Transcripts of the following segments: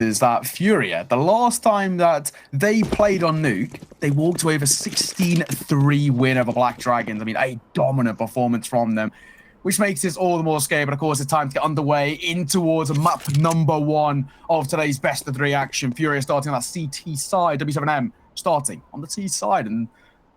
is that FURIA, the last time that they played on Nuke, they walked away with a 16-3 win over Black Dragons. I mean, a dominant performance from them, which makes this all the more scary. But of course, it's time to get underway in towards map number 1 of today's best of 3 action. FURIA starting on that CT side, w7m starting on the T side, and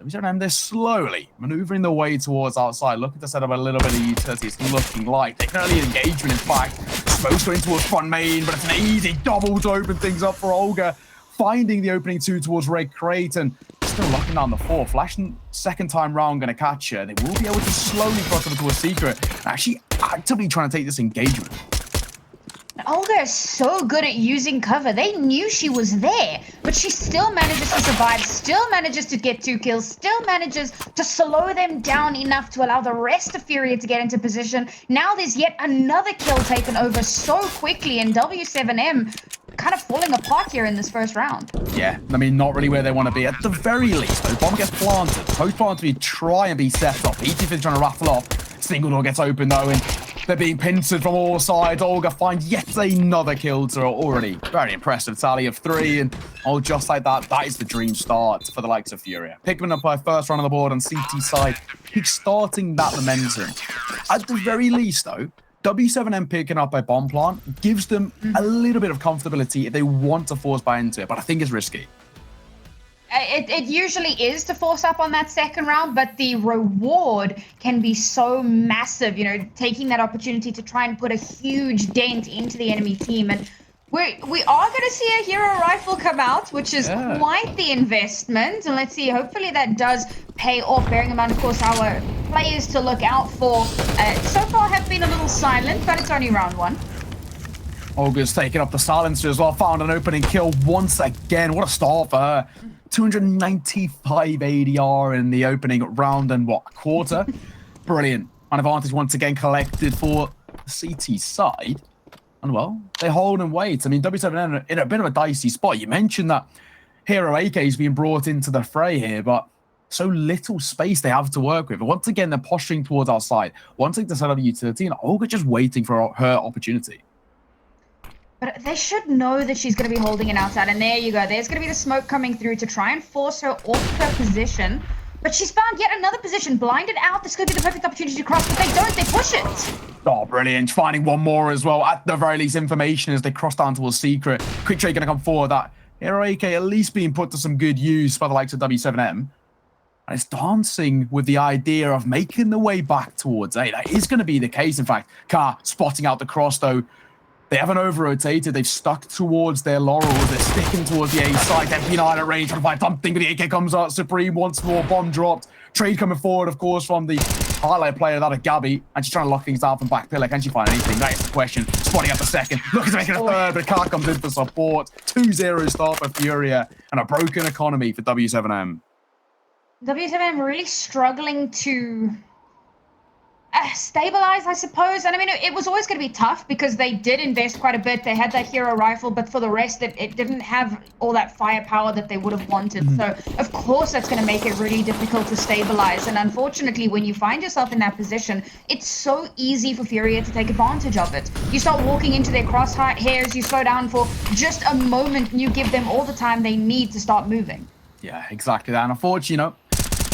w7m, they're slowly maneuvering their way towards outside, looking to set up a little bit of utility. It's looking like they can early engagement, in fact. Smoke's going towards front main, but it's an easy double to open things up for Olga, finding the opening 2 towards Red Crate, and still locking down the 4. Flashing second time round, going to catch her. They will be able to slowly cross over to a secret, and actually actively trying to take this engagement. Olga is so good at using cover. They knew she was there, but she still manages to survive, still manages to get 2 kills, still manages to slow them down enough to allow the rest of FURIA to get into position. Now there's yet another kill taken over so quickly, and w7m kind of falling apart here in this first round. Yeah, I mean, not really where they want to be. At the very least, though, bomb gets planted. Post-plant to try and be set up. ETF is trying to raffle off. Single door gets open, though, and they're being pincered from all sides. Olga finds yet another kill to her already very impressive tally of 3. And just like that, that is the dream start for the likes of FURIA. Picking up by first run on the board on CT side, kick-starting that momentum. At the very least, though, w7m picking up a bomb plant gives them a little bit of comfortability if they want to force buy into it, but I think it's risky. It usually is to force up on that second round, but the reward can be so massive, you know, taking that opportunity to try and put a huge dent into the enemy team. And we are going to see a hero rifle come out, which is quite the investment. And let's see, hopefully that does pay off, bearing in mind, of course, our players to look out for so far have been a little silent, but it's only round 1. Olga's taking up the silencer as well, found an opening kill once again. What a start for her. 295 ADR in the opening round and what, a quarter? Brilliant. An advantage once again collected for the CT side. And well, they hold and wait. I mean, w7m in a bit of a dicey spot. You mentioned that Hero AK is being brought into the fray here, but so little space they have to work with. And once again, they're posturing towards our side, wanting to set up a utility, and Olga just waiting for her opportunity. But they should know that she's going to be holding it outside. And there you go. There's going to be the smoke coming through to try and force her off her position. But she's found yet another position. Blinded out. This could be the perfect opportunity to cross. But they don't. They push it. Oh, brilliant. Finding one more as well. At the very least, information as they cross down towards secret. Quick trade going to come forward. That Hero AK at least being put to some good use by the likes of w7m. And it's dancing with the idea of making the way back towards A. That is going to be the case. In fact, Car spotting out the cross, though. They haven't over-rotated. They've stuck towards their laurels. They're sticking towards the A side. MP9 at range, trying to find something, but the AK comes out. Supreme once more, bomb dropped. Trade coming forward, of course, from the highlight player, that of Gabby. And she's trying to lock things down from back pillar. Can she find anything? That is the question. Spotting up the second. Looking to make it a third, but Car comes in for support. 2-0 start for FURIA, and a broken economy for w7m. w7m really struggling to stabilize, I suppose. And I mean, it was always going to be tough because they did invest quite a bit. They had that hero rifle, but for the rest, it didn't have all that firepower that they would have wanted. So, of course, that's going to make it really difficult to stabilize. And unfortunately, when you find yourself in that position, it's so easy for FURIA to take advantage of it. You start walking into their crosshairs, you slow down for just a moment, and you give them all the time they need to start moving. Yeah, exactly that. And unfortunately, you know,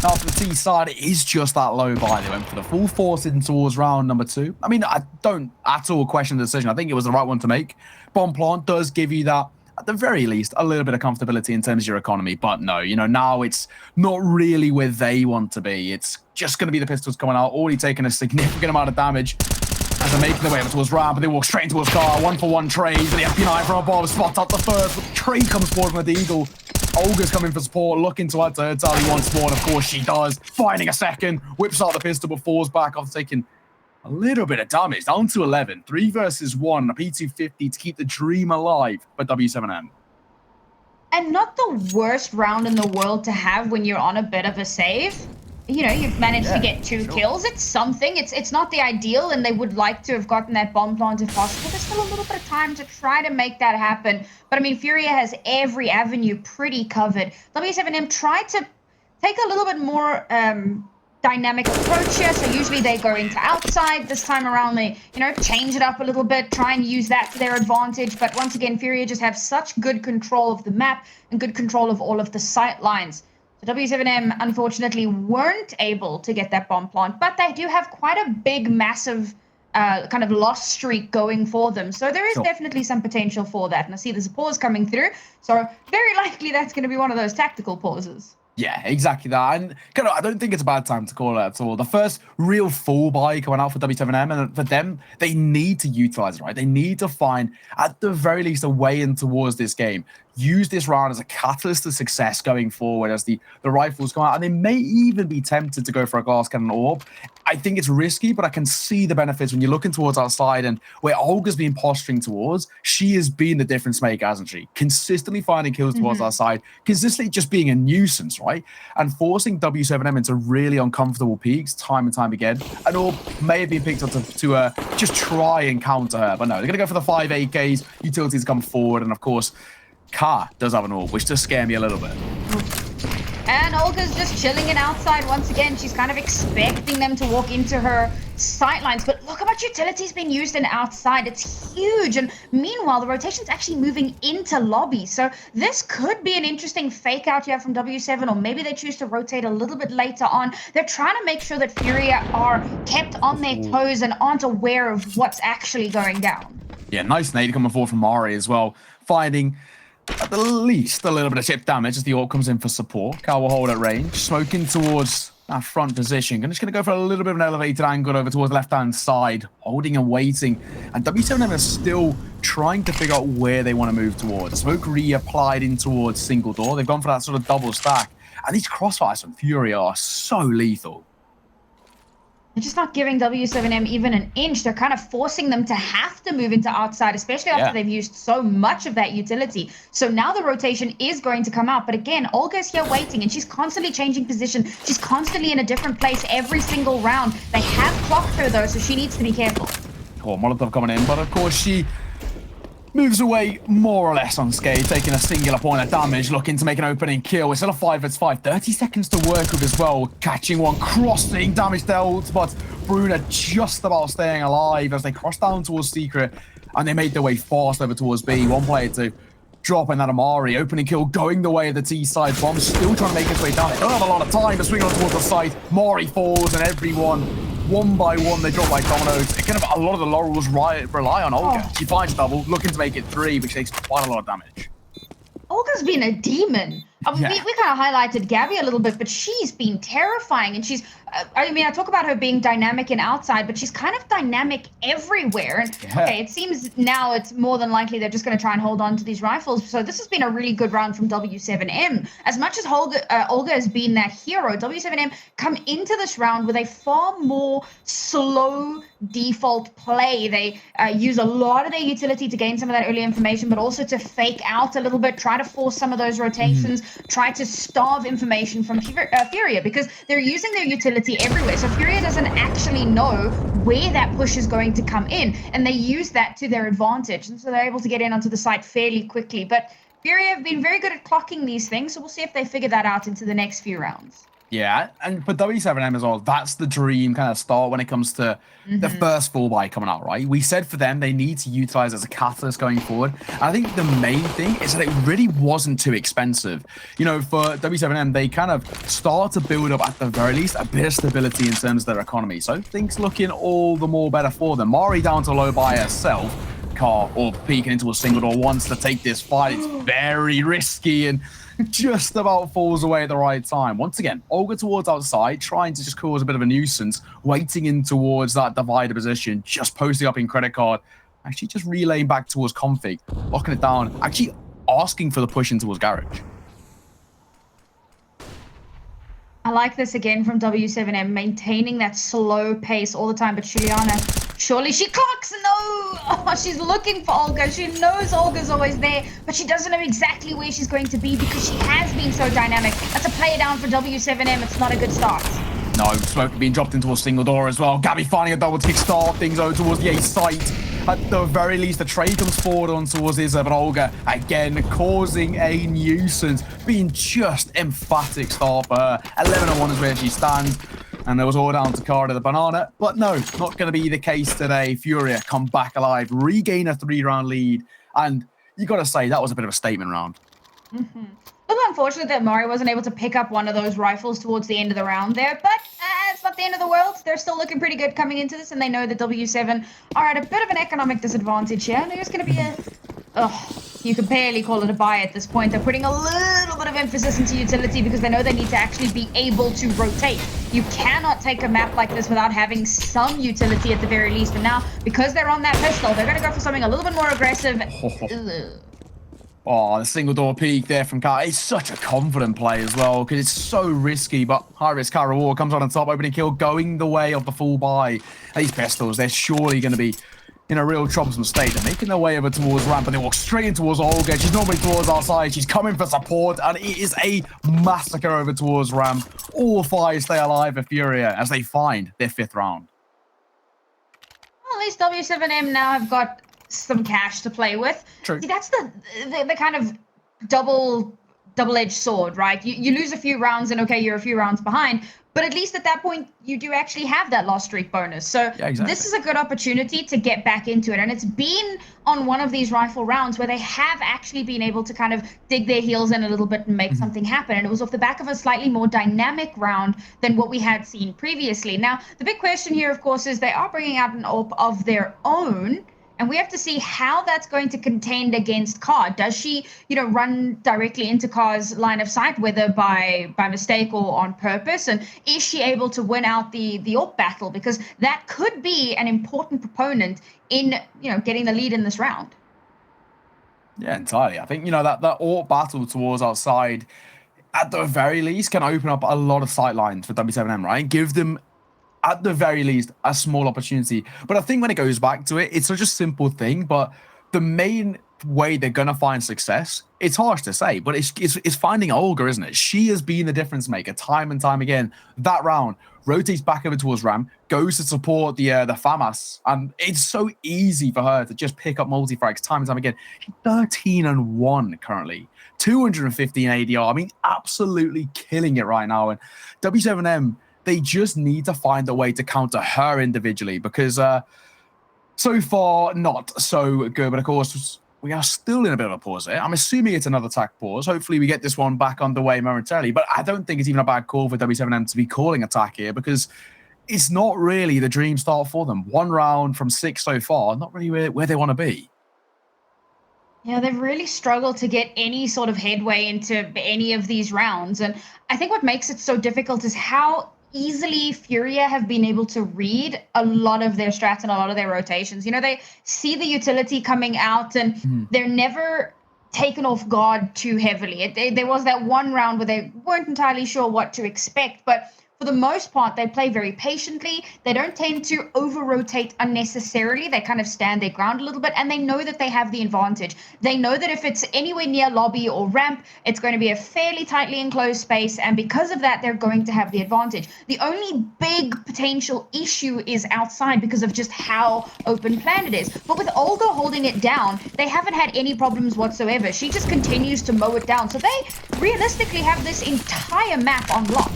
after the T side, it is just that low buy. They went for the full force in towards round number 2. I mean, I don't at all question the decision. I think it was the right one to make. Bomb plant does give you that, at the very least, a little bit of comfortability in terms of your economy. But no, you know, now it's not really where they want to be. It's just going to be the pistols coming out, already taking a significant amount of damage as they're making their way up towards round, but they walk straight towards Car. 1-for-1 trade, but the FP9 from above spots up the first. But the trade comes forward from the Eagle. Olga's coming for support, looking to add to her tally once more, and of course she does. Finding a second, whips out the pistol, but falls back after taking a little bit of damage. Down to 11, 3 versus 1, a P250 to keep the dream alive for w7m. And not the worst round in the world to have when you're on a bit of a save. You know, you've managed to get 2 kills. It's something. It's not the ideal, and they would like to have gotten that bomb plant if possible. There's still a little bit of time to try to make that happen. But I mean, FURIA has every avenue pretty covered. w7m tried to take a little bit more dynamic approach here. So usually they go into outside. This time around, they, change it up a little bit, try and use that to their advantage. But once again, FURIA just have such good control of the map and good control of all of the sight lines. So w7m, unfortunately, weren't able to get that bomb plant, but they do have quite a big, massive kind of loss streak going for them. So there is definitely some potential for that. And I see there's a pause coming through. So very likely that's going to be one of those tactical pauses. Yeah, exactly that. And I don't think it's a bad time to call it at all. The first real full buy coming out for w7m, and for them, they need to utilize it, right? They need to find, at the very least, a way in towards this game. Use this round as a catalyst to success going forward as the rifles come out. And they may even be tempted to go for a glass cannon orb. I think it's risky, but I can see the benefits when you're looking towards outside, and where Olga's been posturing towards, she has been the difference maker, hasn't she? Consistently finding kills towards outside, consistently just being a nuisance, right? And forcing w7m into really uncomfortable peaks time and time again. An orb may have been picked up to just try and counter her, but no, they're going to go for the 5 AKs, utilities come forward, and of course, Car does have an orb, which does scare me a little bit. And Olga's just chilling in outside once again. She's kind of expecting them to walk into her sight lines. But look how much utility's been used in outside. It's huge. And meanwhile, the rotation's actually moving into lobby. So this could be an interesting fake out here from w7, or maybe they choose to rotate a little bit later on. They're trying to make sure that FURIA are kept on their toes and aren't aware of what's actually going down. Yeah, nice nade coming forward from Mari as well. Finding at the least a little bit of chip damage as the orb comes in for support. Cal will hold at range, smoking towards that front position. I'm just going to go for a little bit of an elevated angle over towards the left-hand side, holding and waiting. And w7m are still trying to figure out where they want to move towards. Smoke reapplied in towards single door. They've gone for that sort of double stack. And these crossfires from FURIA are so lethal. They're just not giving w7m even an inch. They're kind of forcing them to have to move into outside, especially after they've used so much of that utility. So now the rotation is going to come out. But again, Olga's here waiting, and she's constantly changing position. She's constantly in a different place every single round. They have clocked her, though, so she needs to be careful. Oh, Molotov coming in, but of course she moves away more or less unscathed, taking a singular point of damage, looking to make an opening kill. It's still a 5v5, 30 seconds to work with as well. Catching one, crossing, damage dealt, but Bruna just about staying alive as they cross down towards Secret, and they make their way fast over towards B. One player to drop in that Amari, opening kill, going the way of the T side. Bomb still trying to make its way down. They don't have a lot of time to swing on towards the site. Mari falls, and everyone, one by one, they drop like dominoes. Kind of a lot of the laurels rely on Olga. She finds double, looking to make it 3, which takes quite a lot of damage. Olga's been a demon. We kind of highlighted Gabby a little bit, but she's been terrifying. And she's, I talk about her being dynamic and outside, but she's kind of dynamic everywhere. And okay, it seems now it's more than likely they're just going to try and hold on to these rifles. So this has been a really good round from w7m. As much as Olga has been that hero, w7m come into this round with a far more slow default play. They use a lot of their utility to gain some of that early information, but also to fake out a little bit, try to force some of those rotations, try to starve information from FURIA, because they're using their utility everywhere. So FURIA doesn't actually know where that push is going to come in, and they use that to their advantage. And so they're able to get in onto the site fairly quickly. But FURIA have been very good at clocking these things, so we'll see if they figure that out into the next few rounds. Yeah, and for w7m as well, that's the dream kind of start when it comes to the first full buy coming out, right? We said for them, they need to utilize as a catalyst going forward. And I think the main thing is that it really wasn't too expensive. You know, for w7m, they kind of start to build up, at the very least, a bit of stability in terms of their economy. So things looking all the more better for them. Mari down to low by herself. Car or peeking into a single door wants to take this fight. It's very risky and just about falls away at the right time. Once again, Olga towards outside, trying to just cause a bit of a nuisance, waiting in towards that divider position, just posting up in credit card, actually just relaying back towards config, locking it down, actually asking for the push in towards garage. I like this again from w7m, maintaining that slow pace all the time. But Juliana, surely she clocks. No! Oh, she's looking for Olga. She knows Olga's always there, but she doesn't know exactly where she's going to be because she has been so dynamic. That's a player down for w7m. It's not a good start. No, smoke being dropped into a single door as well. Gabby finding a double to kickstart things over towards the A site. At the very least, the trade comes forward on towards Izza, but Olga, again, causing a nuisance, being just emphatic start for her. 11-1 is where she stands. And it was all down to Carter the banana. But no, not going to be the case today. FURIA come back alive, regain a 3-round lead. And you got to say, that was a bit of a statement round. Mm-hmm. A little unfortunate that Mari wasn't able to pick up one of those rifles towards the end of the round there, but it's not the end of the world. They're still looking pretty good coming into this, and they know that W7 are at a bit of an economic disadvantage here. There's going to be a... you could barely call it a buy at this point. They're putting a little bit of emphasis into utility because they know they need to actually be able to rotate. You cannot take a map like this without having some utility at the very least. And now, because they're on that pistol, they're going to go for something a little bit more aggressive. Oh, the single door peek there from Car. It's such a confident play as well because it's so risky, but high risk, high reward comes on top, opening kill, going the way of the full buy. These pistols, they're surely going to be in a real troublesome state. They're making their way over towards ramp, and they walk straight in towards Olga. She's normally towards our side. She's coming for support, and it is a massacre over towards ramp. All 5 stay alive for FURIA as they find their 5th round. Well, at least w7m now have got some cash to play with. True. See, that's the kind of double-edged sword, right? You lose a few rounds, and okay, you're a few rounds behind, but at least at that point, you do actually have that lost streak bonus. So yeah, exactly. This is a good opportunity to get back into it. And it's been on one of these rifle rounds where they have actually been able to kind of dig their heels in a little bit and make something happen. And it was off the back of a slightly more dynamic round than what we had seen previously. Now, the big question here, of course, is they are bringing out an AWP of their own. And we have to see how that's going to contend against Car. Does she, run directly into Car's line of sight, whether by mistake or on purpose? And is she able to win out the AWP battle? Because that could be an important proponent in, getting the lead in this round. Yeah, entirely. I think, that AWP battle towards outside, at the very least, can open up a lot of sight lines for w7m, right? Give them, at the very least, a small opportunity. But I think when it goes back to it, it's such a simple thing, but the main way they're going to find success, it's harsh to say, but it's finding Olga, isn't it? She has been the difference maker time and time again. That round, rotates back over towards Ram, goes to support the FAMAS, and it's so easy for her to just pick up multi-frags time and time again. She's 13-1 currently. 215 ADR. I mean, absolutely killing it right now. And w7m, they just need to find a way to counter her individually because so far, not so good. But of course, we are still in a bit of a pause here. I'm assuming it's another attack pause. Hopefully, we get this one back underway momentarily. But I don't think it's even a bad call for w7m to be calling attack here because it's not really the dream start for them. 1 round from 6 so far, not really where they want to be. Yeah, they've really struggled to get any sort of headway into any of these rounds. And I think what makes it so difficult is how easily FURIA have been able to read a lot of their strats and a lot of their rotations. They see the utility coming out and they're never taken off guard too heavily. There was that one round where they weren't entirely sure what to expect, but for the most part, they play very patiently. They don't tend to over-rotate unnecessarily. They kind of stand their ground a little bit, and they know that they have the advantage. They know that if it's anywhere near lobby or ramp, it's going to be a fairly tightly enclosed space, and because of that, they're going to have the advantage. The only big potential issue is outside because of just how open plan it is. But with Olga holding it down, they haven't had any problems whatsoever. She just continues to mow it down. So they realistically have this entire map on lock.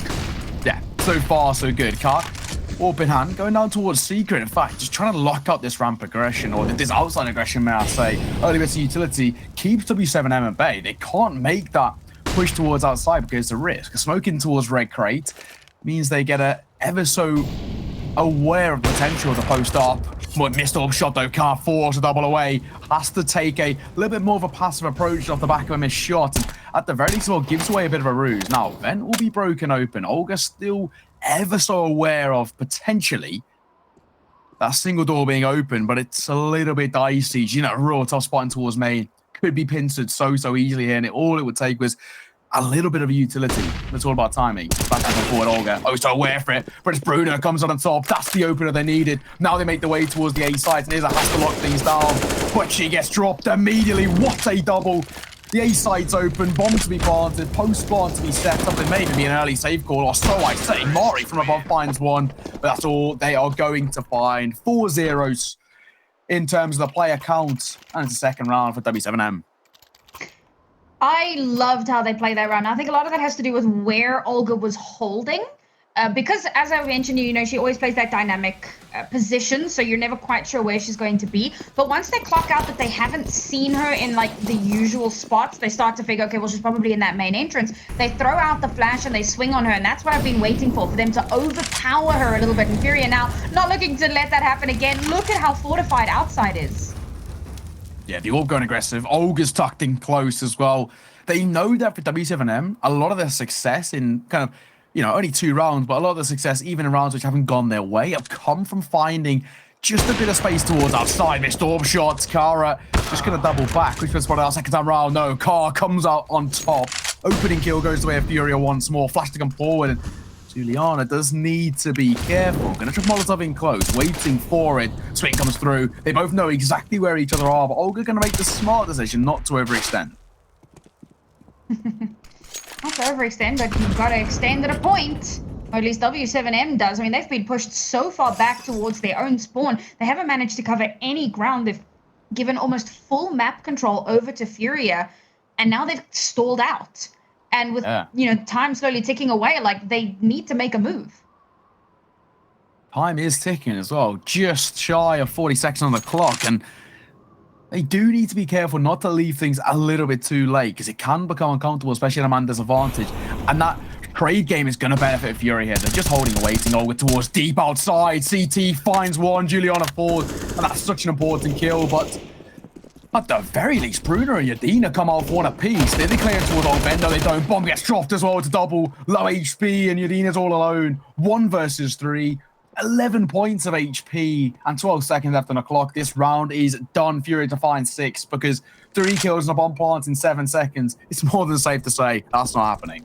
Yeah, so far so good. Car, AWP in hand, going down towards Secret. In fact, just trying to lock up this ramp aggression, or this outside aggression, may I say. Early bits of utility keeps w7m at bay. They can't make that push towards outside because it's a risk. Smoking towards red crate means they get a ever so aware of potential to post up. Well, missed AWP shot though. Car forced to double away. Has to take a little bit more of a passive approach off the back of a missed shot. And at the very least, well, gives away a bit of a ruse. Now, vent will be broken open. Olga still ever so aware of potentially that single door being open, but it's a little bit dicey. Real tough spotting towards main. Could be pincered so easily here, and all it would take was a little bit of a utility. It's all about timing. Back and forward, Olga. Oh, so aware for it. But it's Bruno comes on top. That's the opener they needed. Now they make the way towards the A side, and Izza has to lock things down. But she gets dropped immediately. What a double. The A side's open. Bomb to be planted. Post spawn to be set up. It may even be an early save call, or so I say. Mari from above finds one. But that's all they are going to find. 4 zeros in terms of the player count. And it's a second round for w7m. I loved how they played that round. I think a lot of that has to do with where Olga was holding. because, as I mentioned, you know, she always plays that dynamic position, so you're never quite sure where she's going to be. But once they clock out that they haven't seen her in, like, the usual spots, they start to figure, okay, well, she's probably in that main entrance. They throw out the flash and they swing on her, and that's what I've been waiting for them to overpower her a little bit. And FURIA now not looking to let that happen again. Look at how fortified outside is. Yeah, the Orb going aggressive. Olga's tucked in close as well. They know that for w7m, a lot of their success in kind of, you know, only 2 rounds, but a lot of the success, even in rounds which haven't gone their way, have come from finding just a bit of space towards outside. Missed orb shots. Kara just going to double back. Which was spotted out second time round. No, Kara comes out on top. Opening kill goes the way of FURIA once more. Flash to come forward. And Juliana does need to be careful. Going to trick Molotov in close, waiting for it. Swing comes through. They both know exactly where each other are, but Olga going to make the smart decision not to overextend. Not to overextend, but you've got to extend at a point. Or at least w7m does. I mean, they've been pushed so far back towards their own spawn. They haven't managed to cover any ground. They've given almost full map control over to FURIA, and now they've stalled out. And with, you know, time slowly ticking away, like, they need to make a move. Time is ticking as well. Just shy of 40 seconds on the clock, and they do need to be careful not to leave things a little bit too late, because it can become uncomfortable, especially at a man disadvantage. And that trade game is going to benefit FURIA here. They're just holding and waiting. Olga towards deep outside. CT finds one. Juliana falls. And that's such an important kill. But at the very least, Bruno and Yadina come out for one apiece. They clear towards Olbendo. They don't. Bomb gets dropped as well to double. Low HP. And Yadina's all alone. 1 versus 3. 11 points of HP and 12 seconds left on the clock. This round is done. FURIA to find 6 because 3 kills and a bomb plant in 7 seconds. It's more than safe to say that's not happening.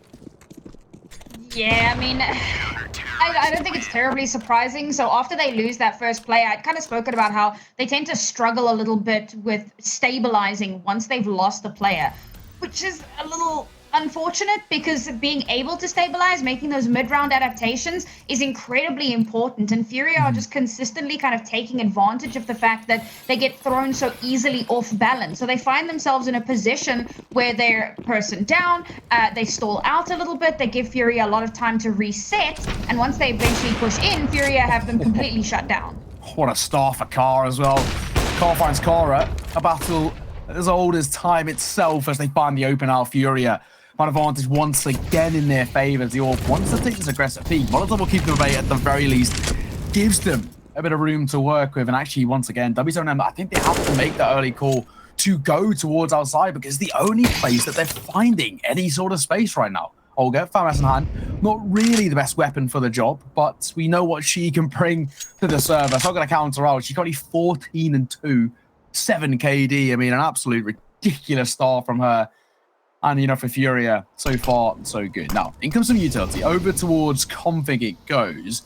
Yeah, I mean, I don't think it's terribly surprising. So after they lose that first play, I'd kind of spoken about how they tend to struggle a little bit with stabilizing once they've lost the player, which is a little unfortunate because being able to stabilize, making those mid-round adaptations is incredibly important. And FURIA are just consistently kind of taking advantage of the fact that they get thrown so easily off balance. So they find themselves in a position where they're person down, they stall out a little bit, they give FURIA a lot of time to reset, and once they eventually push in, FURIA have them completely shut down. What a start for Kara as well. Kara finds Kara, a battle as old as time itself as they find the open out. FURIA man advantage once again in their favor as the Orb wants to take this aggressive peak. Molotov will keep them away at the very least. Gives them a bit of room to work with. And actually, once again, w7m, I think they have to make that early call to go towards outside because it's the only place that they're finding any sort of space right now. Olga, FAMAS in hand, not really the best weapon for the job, but we know what she can bring to the server. So I'm going to counter out. She's got 14 and 2, 7 KD. I mean, an absolute ridiculous start from her. And, you know, for FURIA, so far, so good. Now, in comes some utility. Over towards config it goes.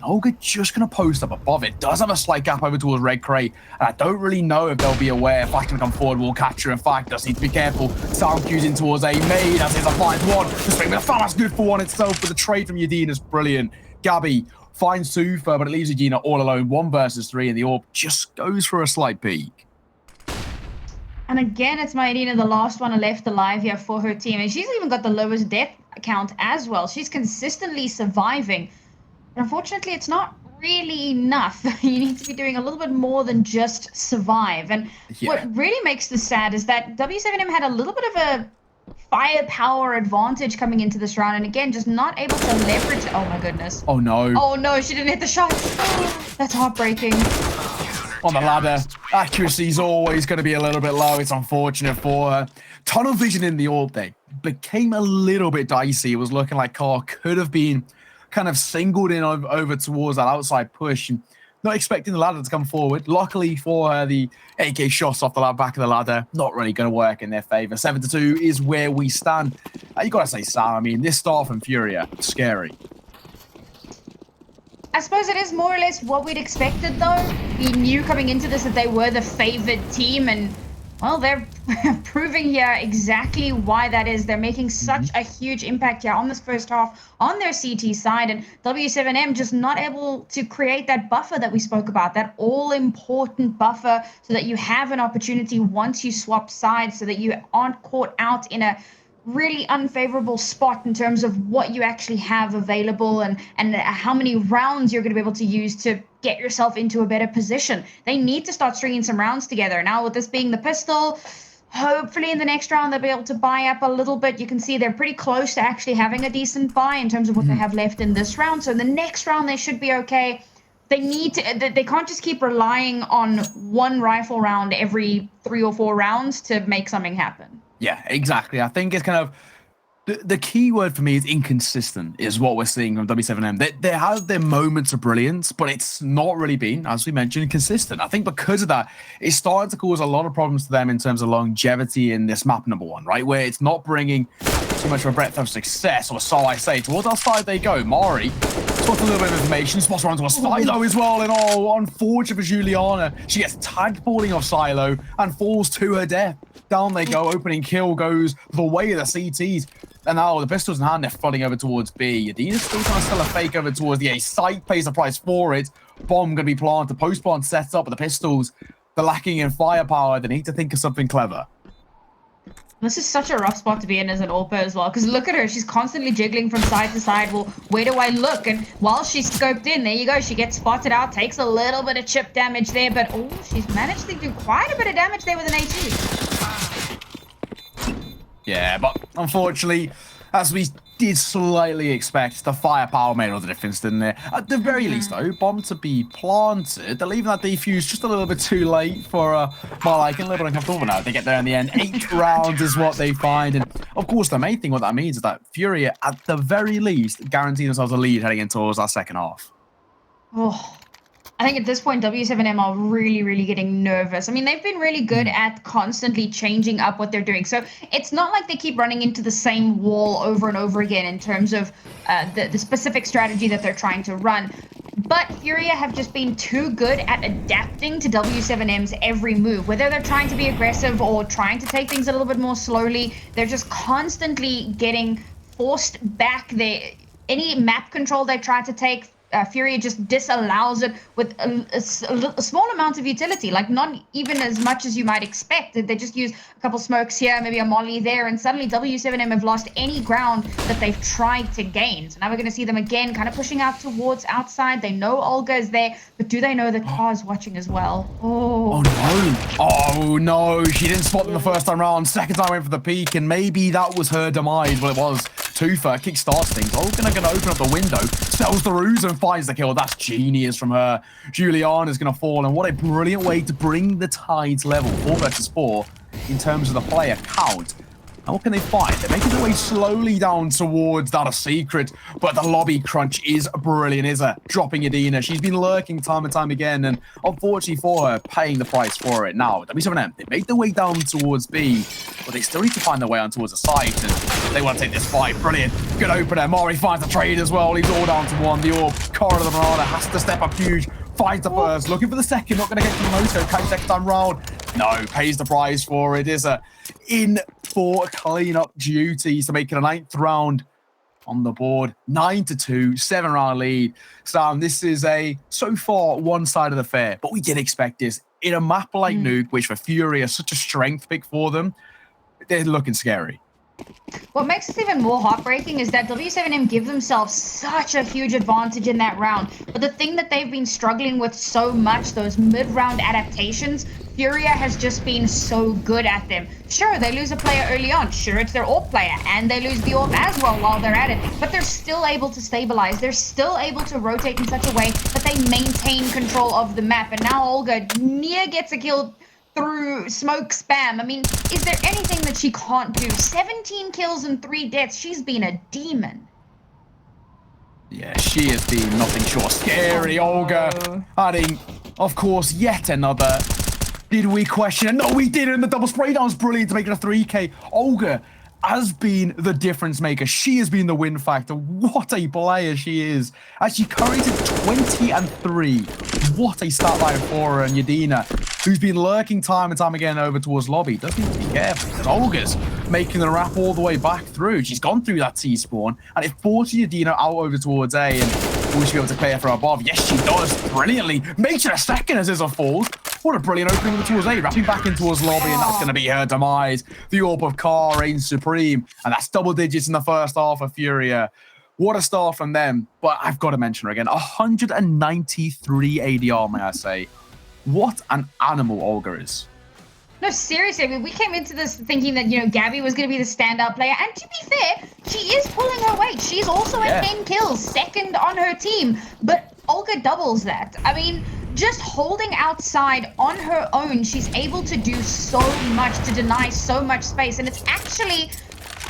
Olga just going to post up above it. Does have a slight gap over towards Red Crate. And I don't really know if they'll be aware. If Flash can come forward, we'll catch her. In fact, does need to be careful. Sound cues in towards A. Maid as a finds one. The swing with a foul. That's good for one itself. But the trade from Yadina is brilliant. Gabby finds Sufa, but it leaves Yadina all alone. 1 versus 3. And the Orb just goes for a slight peek. And again, it's Yadina, the last one left alive here for her team. And she's even got the lowest death count as well. She's consistently surviving. But unfortunately, it's not really enough. You need to be doing a little bit more than just survive. And what really makes this sad is that w7m had a little bit of a firepower advantage coming into this round. And again, just not able to leverage. Oh, my goodness. Oh, no. Oh, no, she didn't hit the shot. That's heartbreaking. On the ladder, accuracy is always going to be a little bit low. It's unfortunate for her. Tunnel vision in the Orb day became a little bit dicey. It was looking like Carr could have been kind of singled in over towards that outside push. And not expecting the ladder to come forward. Luckily for her, the AK shots off the back of the ladder, not really going to work in their favor. 7-2 is where we stand. You got to say, Sam, I mean, this start from FURIA, scary. I suppose it is more or less what we'd expected, though. We knew coming into this that they were the favored team, and, well, they're proving here exactly why that is. They're making such a huge impact here on this first half on their CT side, and w7m just not able to create that buffer that we spoke about, that all-important buffer so that you have an opportunity once you swap sides, so that you aren't caught out in a really unfavorable spot in terms of what you actually have available and how many rounds you're going to be able to use to get yourself into a better position. They need to start stringing some rounds together. Now, with this being the pistol, hopefully in the next round they'll be able to buy up a little bit. You can see they're pretty close to actually having a decent buy in terms of what they have left in this round. So in the next round they should be okay. They need to. They can't just keep relying on one rifle round every 3 or 4 rounds to make something happen. Yeah, exactly. I think it's kind of the key word for me is inconsistent, is what we're seeing from w7m. They have their moments of brilliance, but it's not really been, as we mentioned, consistent. I think because of that, it's starting to cause a lot of problems to them in terms of longevity in this map number 1, right? Where it's not bringing too much of a breadth of success, or so I say. Towards our side they go. Mari spots a little bit of information, spots her onto a silo as well, and unfortunate for Juliana. She gets tagged falling off silo and falls to her death. Down they go, opening kill goes the way of the CTs. And now the pistols in hand, they're flooding over towards B. Adina's still trying to sell a fake over towards the A. Sight pays the price for it. Bomb gonna be planted, post-plant sets up, but the pistols, they're lacking in firepower. They need to think of something clever. This is such a rough spot to be in as an AWPer as well, because look at her. She's constantly jiggling from side to side. Well, where do I look? And while she's scoped in, there you go. She gets spotted out, takes a little bit of chip damage there, but oh, she's managed to do quite a bit of damage there with an AT. Yeah, but unfortunately, as we did slightly expect, the firepower made all the difference, didn't it? At the very least, though, bomb to be planted. They're leaving that defuse just a little bit too late for my liking. A little bit uncomfortable now. They get there in the end. 8 rounds is what they find. And, of course, the main thing what that means is that FURIA, at the very least, guarantee themselves a lead heading in towards our second half. Oh, I think at this point, w7m are really, really getting nervous. I mean, they've been really good at constantly changing up what they're doing. So it's not like they keep running into the same wall over and over again in terms of the specific strategy that they're trying to run. But FURIA have just been too good at adapting to w7m's every move. Whether they're trying to be aggressive or trying to take things a little bit more slowly, they're just constantly getting forced back. Any map control they try to take, FURIA just disallows it with a small amount of utility, like not even as much as you might expect. They just use a couple smokes here, maybe a molly there, and suddenly w7m have lost any ground that they've tried to gain. So now we're going to see them again kind of pushing out towards outside. They know Olga is there, but do they know that Car's watching as well? Oh no. Oh no, she didn't spot them the first time round. Second time went for the peek, and maybe that was her demise. Well, it was. Tufa kickstarts things. Olga gonna open up the window, sells the ruse and finds the kill. That's genius from her. Juliana's gonna fall, and what a brilliant way to bring the tides level 4 versus 4 in terms of the player count. And what can they find? They're making their way slowly down towards that a secret, but the lobby crunch is brilliant, is it? Dropping Adina. She's been lurking time and time again, and unfortunately for her, paying the price for it. Now, w7m, they make their way down towards B, but they still need to find their way on towards the site, and they want to take this fight. Brilliant. Good opener. Mari finds the trade as well. Leaves all down to 1. The AWP, Cora the Banana has to step up huge. Finds the first, looking for the second, not going to get to the most. Can second time round. No, pays the price for it. Is in for clean-up duties to make it a 9th round on the board. 9-2, 7-round lead. Sam, this is so far one side of the fair, but we did expect this. In a map like Nuke, which for FURIA is such a strength pick for them, they're looking scary. What makes this even more heartbreaking is that w7m give themselves such a huge advantage in that round. But the thing that they've been struggling with so much, those mid-round adaptations, FURIA has just been so good at them. Sure, they lose a player early on. Sure, it's their AWP player, and they lose the AWP as well while they're at it. But they're still able to stabilize. They're still able to rotate in such a way that they maintain control of the map. And now Olga near gets a kill through smoke spam. I mean, is there anything that she can't do? 17 kills and 3 deaths. She's been a demon. Yeah, she has been nothing short. Scary. Olga adding, of course, yet another. Did we question it? No, we didn't. The double spray down was brilliant to make it a 3K. Olga has been the difference maker. She has been the win factor. What a player she is. As she currently 20-3. What a stat line for her. And Yadina, who's been lurking time and time again over towards lobby, does need to be careful because Olga's making the wrap all the way back through. She's gone through that T-spawn and it forces Yadina out over towards A, and will she be able to clear for above? Yes, she does. Brilliantly. Makes it a second as Izza falls. What a brilliant opening towards A, wrapping back in towards lobby, and that's going to be her demise. The AWP of Car reigns supreme, and that's double digits in the first half of FURIA. What a start from them, but I've got to mention her again. 193 ADR, may I say. What an animal Olga is. No, seriously, I mean, we came into this thinking that, you know, Gabby was going to be the standout player. And to be fair, she is pulling her weight. She's also at 10 kills, second on her team. But Olga doubles that. I mean, just holding outside on her own, she's able to do so much, to deny so much space. And it's actually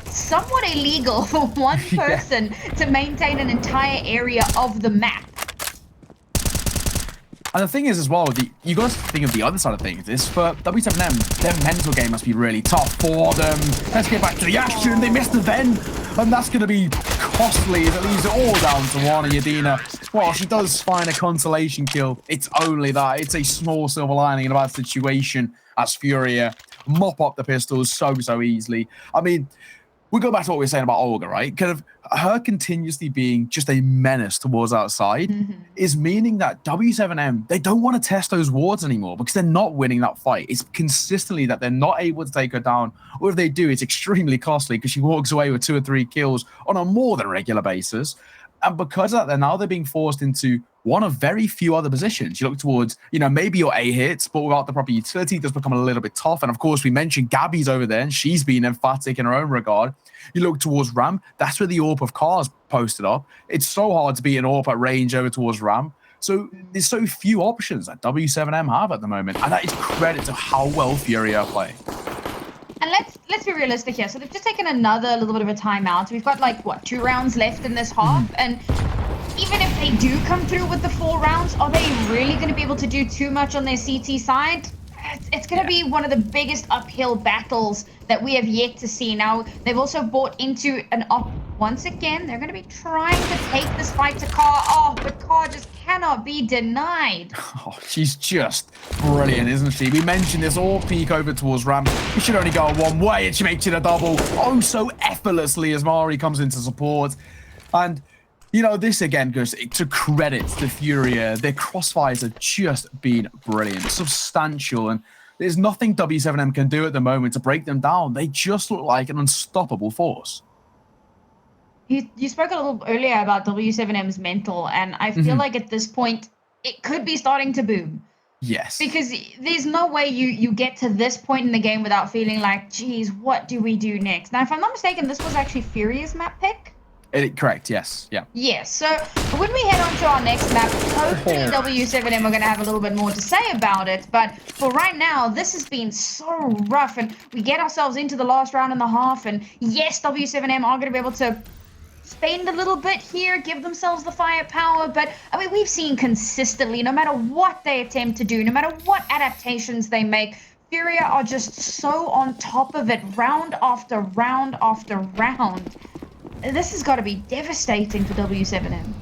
somewhat illegal for one person to maintain an entire area of the map. And the thing is as well, you got to think of the other side of things. Is for w7m, their mental game must be really tough for them. Let's get back to the action. They missed the Ven, and that's going to be costly as it leaves it all down to Juana Yadina. Well, she does find a consolation kill. It's only that. It's a small silver lining in a bad situation as FURIA mop up the pistols so easily. I mean, we go back to what we were saying about Olga, right? Kind of her continuously being just a menace towards outside is meaning that w7m, they don't want to test those wards anymore because they're not winning that fight. It's consistently that they're not able to take her down, or if they do, it's extremely costly because she walks away with 2 or 3 kills on a more than regular basis. And because of that, they're being forced into one of very few other positions. You look towards, you know, maybe your A hits, but without the proper utility, it does become a little bit tough. And of course, we mentioned Gabby's over there, and she's been emphatic in her own regard. You look towards Ram, that's where the AWP of Cars posted up. It's so hard to beat an AWP at range over towards Ram. So there's so few options that w7m have at the moment. And that is credit to how well FURIA play. And let's be realistic here. So they've just taken another little bit of a timeout. We've got like, what, 2 rounds left in this half? And even if they do come through with the 4 rounds, are they really going to be able to do too much on their CT side? It's going to be one of the biggest uphill battles that we have yet to see. Now, they've also bought into an op. Once again, they're going to be trying to take this fight to Car. Oh, but Car just cannot be denied. Oh, she's just brilliant, isn't she? We mentioned this all peek over towards Ram. It should only go one way, and she makes it a double. Oh, so effortlessly as Mari comes into support. And you know, this again goes to credit to FURIA. Their crossfires have just been brilliant, substantial, and there's nothing w7m can do at the moment to break them down. They just look like an unstoppable force. You spoke a little earlier about w7m's mental, and I feel like at this point, it could be starting to boom. Yes. Because there's no way you get to this point in the game without feeling like, geez, what do we do next? Now, if I'm not mistaken, this was actually FURIA's map pick. Correct, yes. Yeah. Yes, so when we head on to our next map, hopefully w7m are going to have a little bit more to say about it. But for right now, this has been so rough, and we get ourselves into the last round and a half. And yes, w7m are going to be able to spend a little bit here, give themselves the firepower. But I mean, we've seen consistently, no matter what they attempt to do, no matter what adaptations they make, FURIA are just so on top of it, round after round after round. This has got to be devastating for w7m.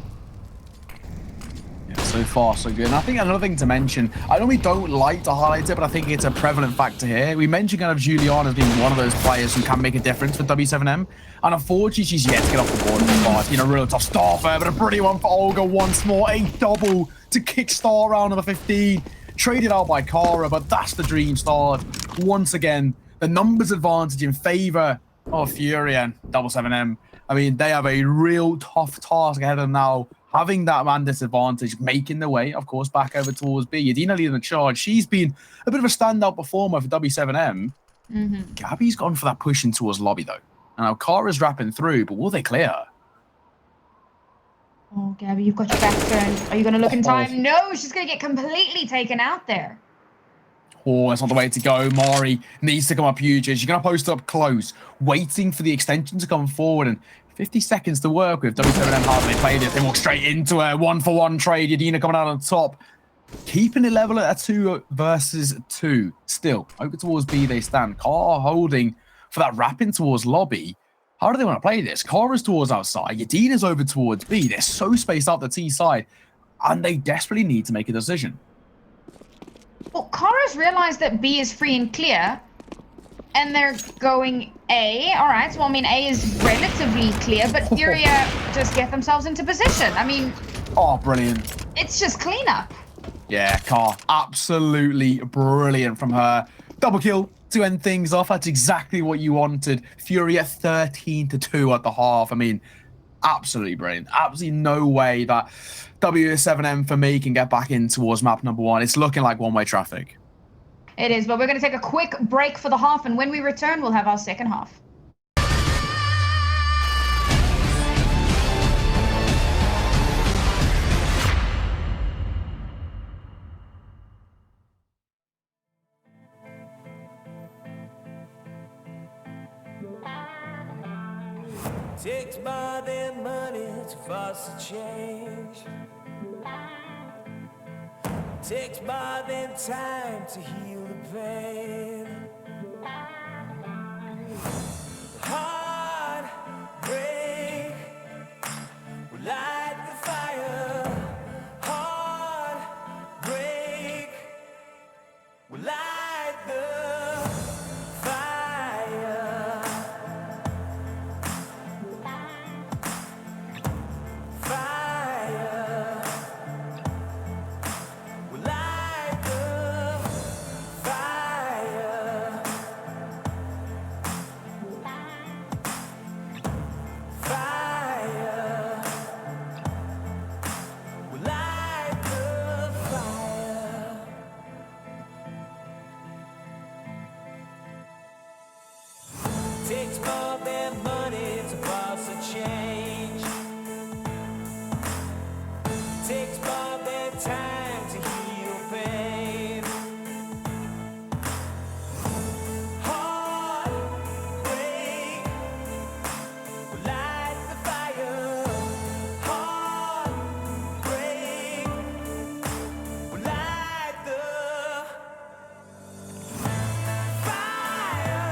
Yeah, so far, so good. And I think another thing to mention, I know we don't like to highlight it, but I think it's a prevalent factor here. We mentioned kind of Juliana as being one of those players who can make a difference for w7m. And unfortunately, she's yet to get off the board in the fight. You know, real tough start there, but a pretty one for Olga once more. A double to kickstart round number 15. Traded out by Kara, but that's the dream start. Once again, the numbers advantage in favor of FURIA and w7m. I mean, they have a real tough task ahead of them now, having that man disadvantage, making their way, of course, back over towards B. Yadina leading the charge. She's been a bit of a standout performer for w7m. Gabby's gone for that push in towards lobby, though. And now Kara's wrapping through, but will they clear her? Oh, Gabby, you've got your back turned. Are you going to look in time? No, she's going to get completely taken out there. Oh, that's not the way to go. Mari needs to come up huge. She's going to post up close, waiting for the extension to come forward. And 50 seconds to work with. w7m, how they played it. They walk straight into a 1-for-1 trade. Yadina coming out on top. Keeping it level at a 2 versus 2. Still, over towards B they stand. Car holding for that wrapping towards lobby. How do they want to play this? Kara's towards outside. Yadina's over towards B. They're so spaced out the T side. And they desperately need to make a decision. Well, Kara's realized that B is free and clear, and they're going A. All right, so I mean, A is relatively clear, but FURIA just get themselves into position. I mean... Oh, brilliant. It's just cleanup. Yeah, Car, absolutely brilliant from her. Double kill to end things off. That's exactly what you wanted. FURIA 13-2 at the half. I mean, absolutely brilliant. Absolutely no way that w7m for me can get back in towards map number 1. It's looking like one-way traffic. It is, but we're going to take a quick break for the half, and when we return, we'll have our second half. Takes more than money to force a change. Takes more than time to heal the pain. Heartbreak will light the fire. Heartbreak will light the fire. Fire will light the fire. Fire will light the fire. Takes more than money to cause a change. Takes more than time to heal pain. Heartbreak will light the fire. Heartbreak will light the fire.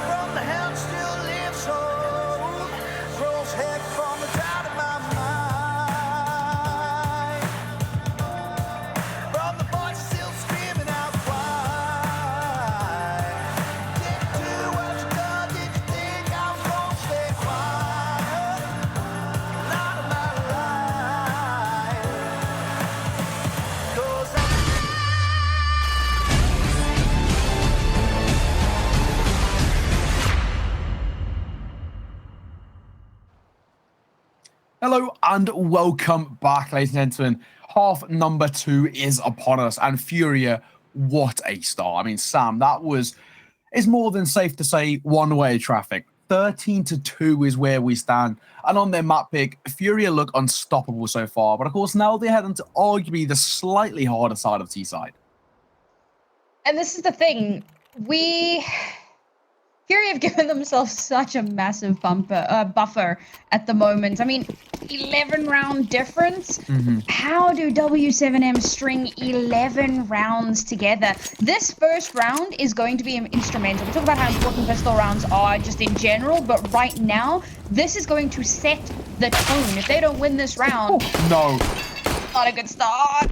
From the hell still lives on, rolls heck from the doubt of my mind. From the voice still screaming out why. Didn't do what you done, did you think I was gonna stay quiet? Not in my life. 'Cause Hello and welcome back, ladies and gentlemen. Half number 2 is upon us, and FURIA, what a start. I mean, Sam, that was, it's more than safe to say, one-way traffic. 13-2 is where we stand, and on their map pick, FURIA look unstoppable so far, but of course now they head into arguably the slightly harder side of T-side. And this is the thing, Fury have given themselves such a massive buffer at the moment. I mean, 11-round difference. How do w7m string 11 rounds together? This first round is going to be instrumental. We talk about how important pistol rounds are just in general, but right now, this is going to set the tone. If they don't win this round, No. not a good start.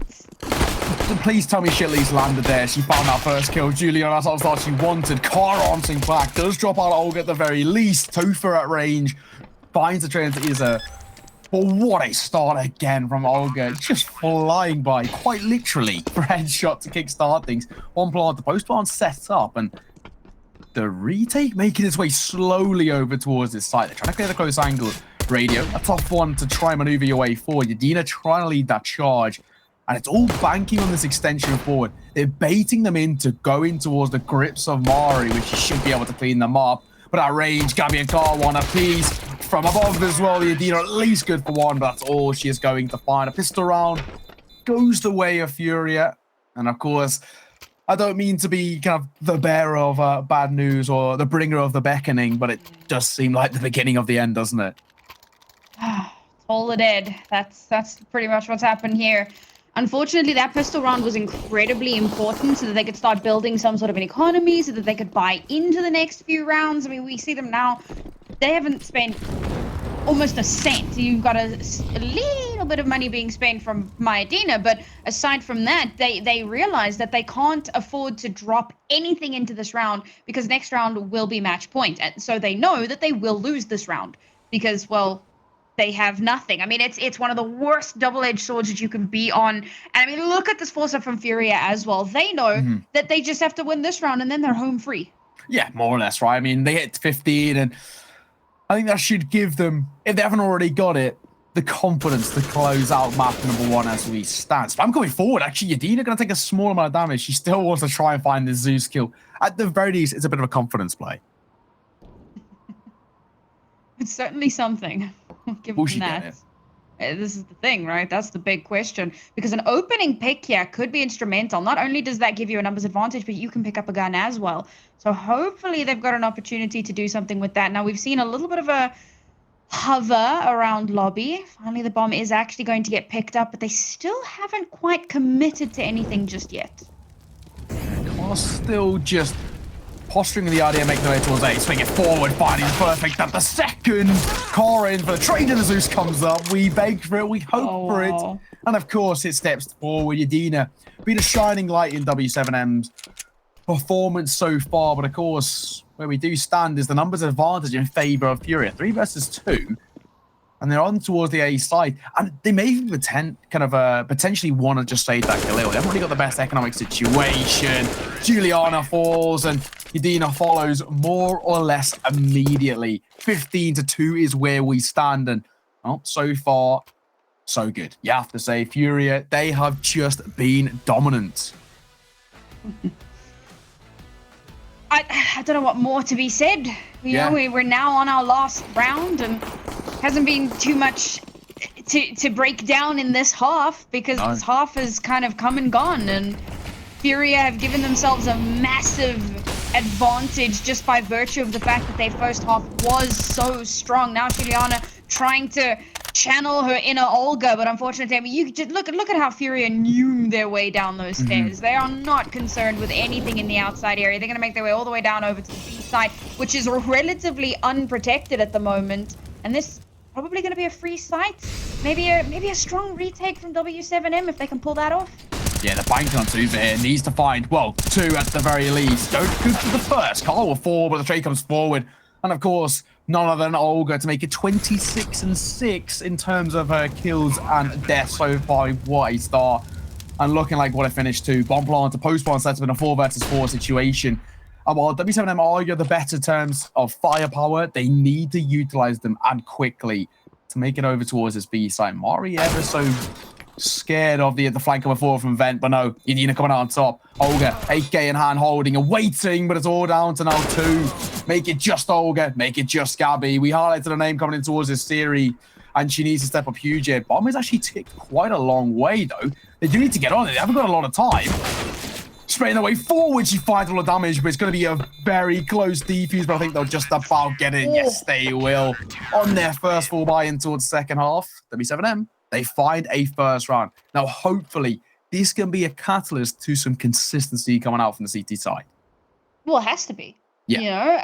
Please tell me Shitley's landed there. She found that first kill. Julian, that's what she wanted. Car answering back. Does drop out Olga at the very least. Topher at range. Finds the train to Izza. But what a start again from Olga. Just flying by, quite literally, for headshot to kickstart things. One plant, the post plant set up, and the retake making its way slowly over towards this site. They're trying to clear the close angle. Radio. A tough one to try and maneuver your way forward. Yadina trying to lead that charge. And it's all banking on this extension forward. They're baiting them into going towards the grips of Mari, which should be able to clean them up. But at range, Gabby and Carl want a piece from above as well. Yadina at least good for one, but that's all she is going to find. A pistol round goes the way of FURIA. And of course, I don't mean to be kind of the bearer of bad news or the bringer of the beckoning, but it does seem like the beginning of the end, doesn't it? Toll it dead. That's pretty much what's happened here. Unfortunately, that pistol round was incredibly important so that they could start building some sort of an economy, so that they could buy into the next few rounds. I mean, we see them now. They haven't spent almost a cent. You've got a little bit of money being spent from Myadina, but aside from that, they realize that they can't afford to drop anything into this round because next round will be match point. And so they know that they will lose this round because, well, they have nothing. I mean, it's one of the worst double-edged swords that you can be on. And I mean, look at this force-up from FURIA as well. They know that they just have to win this round and then they're home free. Yeah, more or less, right? I mean, they hit 15 and I think that should give them, if they haven't already got it, the confidence to close out map number 1 as we stand. So I'm going forward. Actually, Yadina going to take a small amount of damage. She still wants to try and find the Zeus kill. At the very least, it's a bit of a confidence play. It's certainly something. Give them that. This is the thing, right? That's the big question. Because an opening pick here could be instrumental. Not only does that give you a numbers advantage, but you can pick up a gun as well. So hopefully they've got an opportunity to do something with that. Now, we've seen a little bit of a hover around lobby. Finally, the bomb is actually going to get picked up, but they still haven't quite committed to anything just yet. They're still just posturing in the idea, making their way towards A, swing it forward, finding the perfect at the second. Cora in for the trade, and the Zeus comes up. We beg for it, we hope for it. And of course, it steps forward. Yadina been a shining light in W7M's performance so far, but of course, where we do stand is the numbers advantage in favor of FURIA. 3 versus 2. And they're on towards the A side. And they may even potentially want to just save that Khalil. They've already got the best economic situation. Juliana falls and Yadina follows more or less immediately. 15-2 is where we stand. And so far, so good. You have to say, FURIA, they have just been dominant. I don't know what more to be said. You know, we're now on our last round and hasn't been too much to break down in this half because this half has kind of come and gone, and FURIA have given themselves a massive advantage just by virtue of the fact that their first half was so strong. Now Juliana trying to channel her inner Olga, but unfortunately, I mean, you just look at how FURIA knew their way down those stairs. They are not concerned with anything in the outside area. They're going to make their way all the way down over to the B side, which is relatively unprotected at the moment. And this probably going to be a free site. Maybe a strong retake from w7m if they can pull that off. Yeah, the bank on 2 here needs to find, well, 2 at the very least. Don't go for the first. Carl will fall, but the trade comes forward. And of course, none other than Olga to make it 26-6 in terms of her kills and deaths so far. What a start. And looking like what a finish too. Bomb plant to post plant setup in a 4 versus 4 situation. And while w7m argue the better terms of firepower, they need to utilize them and quickly to make it over towards this B side. Mari ever so scared of the flank coming forward from Vent, but no, Yadina coming out on top. Olga, 8K in hand holding and waiting, but it's all down to now 2. Make it just Olga, make it just Gabby. We highlighted a name coming in towards this series, and she needs to step up huge here. Bomb has actually ticked quite a long way, though. They do need to get on it. They haven't got a lot of time. Spraying their way forward, she finds all the damage, but it's going to be a very close defuse, but I think they'll just about get it. Yes, they will. On their first full buy-in towards the second half, w7m, they find a first round. Now, hopefully, this can be a catalyst to some consistency coming out from the CT side. Well, it has to be. Yeah. You know,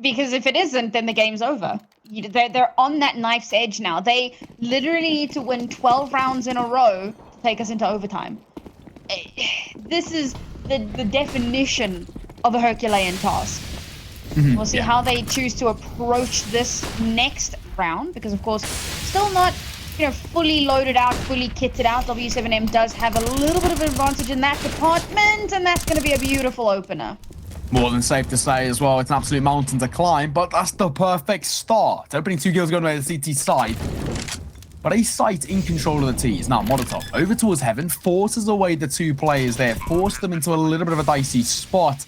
because if it isn't, then the game's over. They're on that knife's edge now. They literally need to win 12 rounds in a row to take us into overtime. This is the definition of a Herculean task. We'll see how they choose to approach this next round, because of course, still not, you know, fully loaded out, fully kitted out. w7m does have a little bit of an advantage in that department, and that's going to be a beautiful opener. More than safe to say as well, it's an absolute mountain to climb, but that's the perfect start. Opening 2 kills going away to the CT side. But a site in control of the T's. Now, Molotov over towards Heaven, forces away the 2 players there, forces them into a little bit of a dicey spot.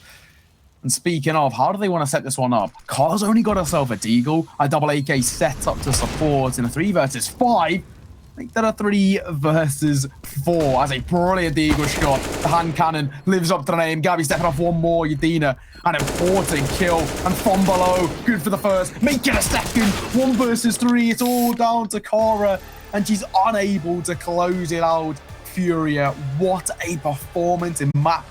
And speaking of, how do they want to set this one up? Car's only got herself a Deagle, a double AK set up to support in a 3 versus 5. Make that a 3 versus 4 as a brilliant Deagle shot. The hand cannon lives up to the name. Gabby stepping off one more. Yadina, an important kill. And from below, good for the first. Make it a second. 1 versus 3. It's all down to Cara. And she's unable to close it out. FURIA, what a performance in map